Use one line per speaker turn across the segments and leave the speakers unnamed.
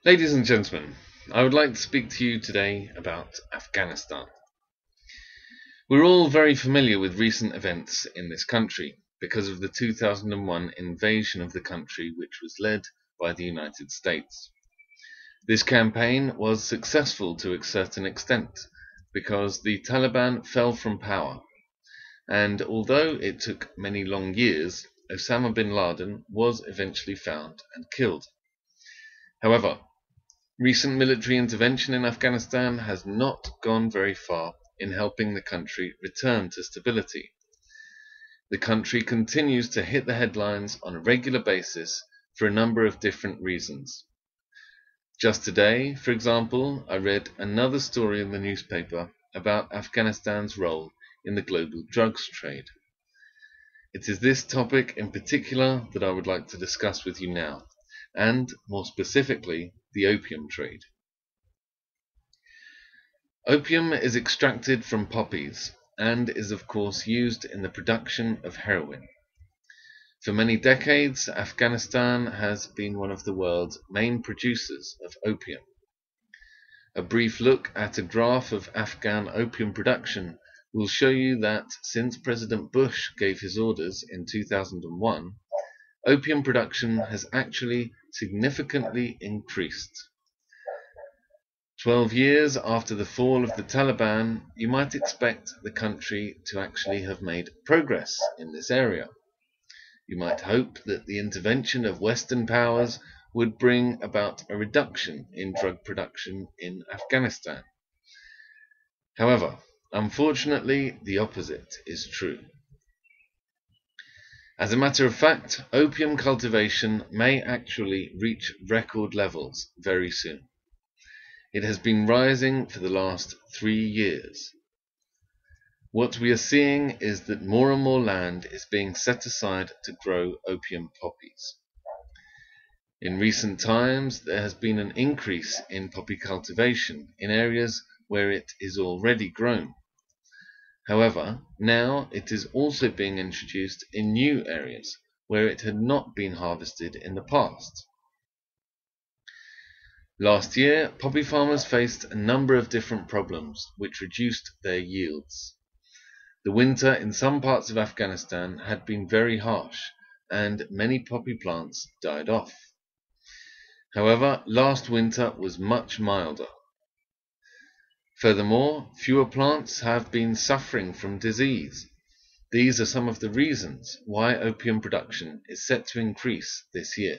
Ladies and gentlemen, I would like to speak to you today about Afghanistan. We're all very familiar with recent events in this country because of the 2001 invasion of the country, which was led by the United States. This campaign was successful to a certain extent because the Taliban fell from power, and although it took many long years, Osama Bin Laden was eventually found and killed. However, recent military intervention in Afghanistan has not gone very far in helping the country return to stability. The country continues to hit the headlines on a regular basis for a number of different reasons. Just today, for example, I read another story in the newspaper about Afghanistan's role in the global drugs trade. It is this topic in particular that I would like to discuss with you now, and more specifically, the opium trade. Opium is extracted from poppies and is of course used in the production of heroine. For many decades, Afghanistan has been one of the world's main producers of opium. A brief look at a graph of Afghan opium production will show you that since President Bush gave his orders in 2001, opium production has actually significantly increased. 12 years after the fall of the Taliban, you might expect the country to actually have made progress in this area. You might hope that the intervention of Western powers would bring about a reduction in drug production in Afghanistan. However, unfortunately, the opposite is true. As a matter of fact, opium cultivation may actually reach record levels very soon. It has been rising for the last 3 years. What we are seeing is that more and more land is being set aside to grow opium poppies. In recent times, there has been an increase in poppy cultivation in areas where it is already grown. However, now it is also being introduced in new areas where it had not been harvested in the past. Last year, poppy farmers faced a number of different problems which reduced their yields. The winter in some parts of Afghanistan had been very harsh, and many poppy plants died off. However, last winter was much milder. Furthermore, fewer plants have been suffering from disease. These are some of the reasons why opium production is set to increase this year.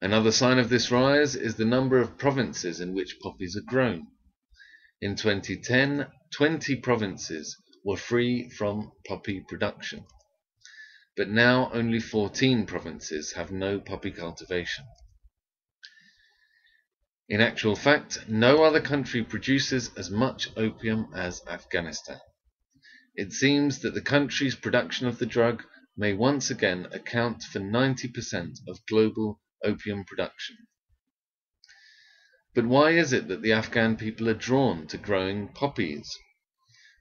Another sign of this rise is the number of provinces in which poppies are grown. In 2010, 20 provinces were free from poppy production, but now only 14 provinces have no poppy cultivation. In actual fact, no other country produces as much opium as Afghanistan. It seems that the country's production of the drug may once again account for 90% of global opium production. But why is it that the Afghan people are drawn to growing poppies?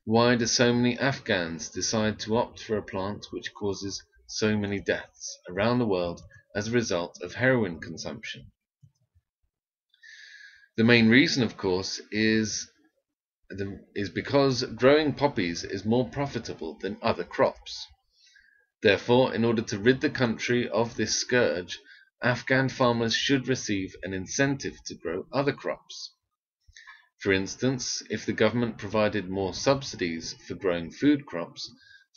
Why do so many Afghans decide to opt for a plant which causes so many deaths around the world as a result of heroin consumption? The main reason, of course, is because growing poppies is more profitable than other crops. Therefore, in order to rid the country of this scourge, Afghan farmers should receive an incentive to grow other crops. For instance, if the government provided more subsidies for growing food crops,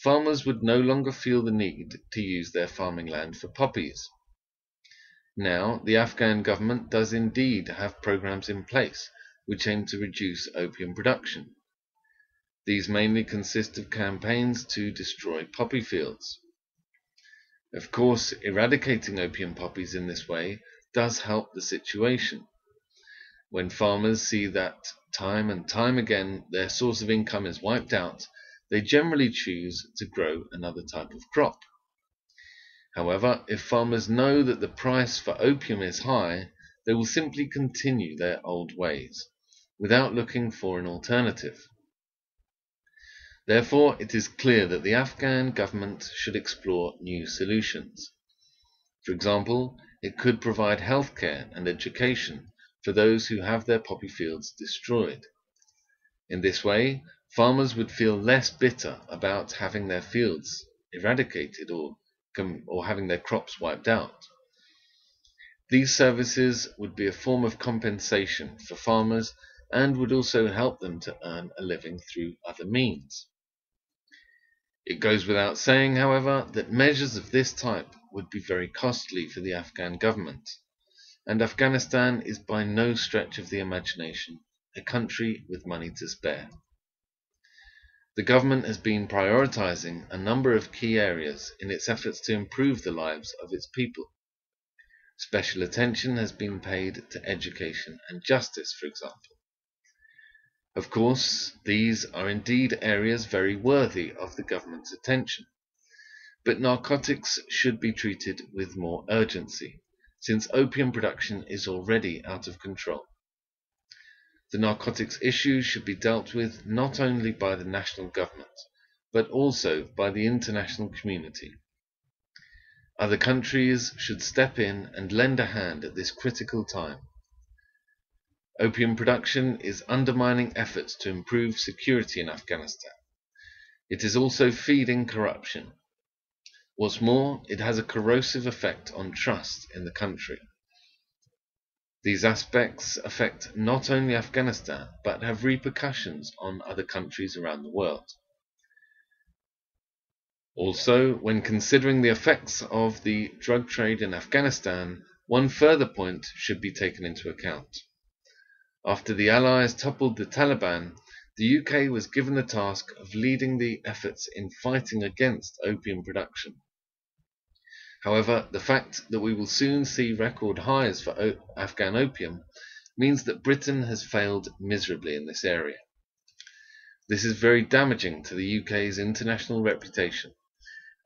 farmers would no longer feel the need to use their farming land for poppies. Now, the Afghan government does indeed have programs in place which aim to reduce opium production. These mainly consist of campaigns to destroy poppy fields. Of course, eradicating opium poppies in this way does help the situation. When farmers see that time and time again their source of income is wiped out, they generally choose to grow another type of crop. However, if farmers know that the price for opium is high, they will simply continue their old ways, without looking for an alternative. Therefore, it is clear that the Afghan government should explore new solutions. For example, it could provide healthcare and education for those who have their poppy fields destroyed. In this way, farmers would feel less bitter about having their fields eradicated or having their crops wiped out. These services would be a form of compensation for farmers and would also help them to earn a living through other means. It goes without saying, however, that measures of this type would be very costly for the Afghan government, and Afghanistan is by no stretch of the imagination a country with money to spare. The government has been prioritizing a number of key areas in its efforts to improve the lives of its people. Special attention has been paid to education and justice, for example. Of course, these are indeed areas very worthy of the government's attention, but narcotics should be treated with more urgency, since opium production is already out of control. The narcotics issue should be dealt with not only by the national government, but also by the international community. Other countries should step in and lend a hand at this critical time. Opium production is undermining efforts to improve security in Afghanistan. It is also feeding corruption. What's more, it has a corrosive effect on trust in the country. These aspects affect not only Afghanistan, but have repercussions on other countries around the world. Also, when considering the effects of the drug trade in Afghanistan, one further point should be taken into account. After the Allies toppled the Taliban, the UK was given the task of leading the efforts in fighting against opium production. However, the fact that we will soon see record highs for Afghan opium means that Britain has failed miserably in this area. This is very damaging to the UK's international reputation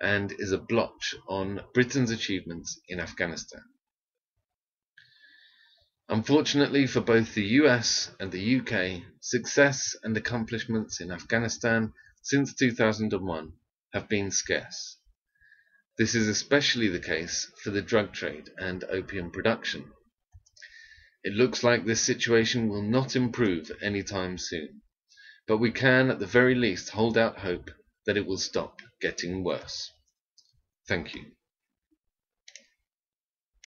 and is a blotch on Britain's achievements in Afghanistan. Unfortunately for both the US and the UK, success and accomplishments in Afghanistan since 2001 have been scarce. This is especially the case for the drug trade and opium production. It looks like this situation will not improve anytime soon, but we can at the very least hold out hope that it will stop getting worse. Thank you.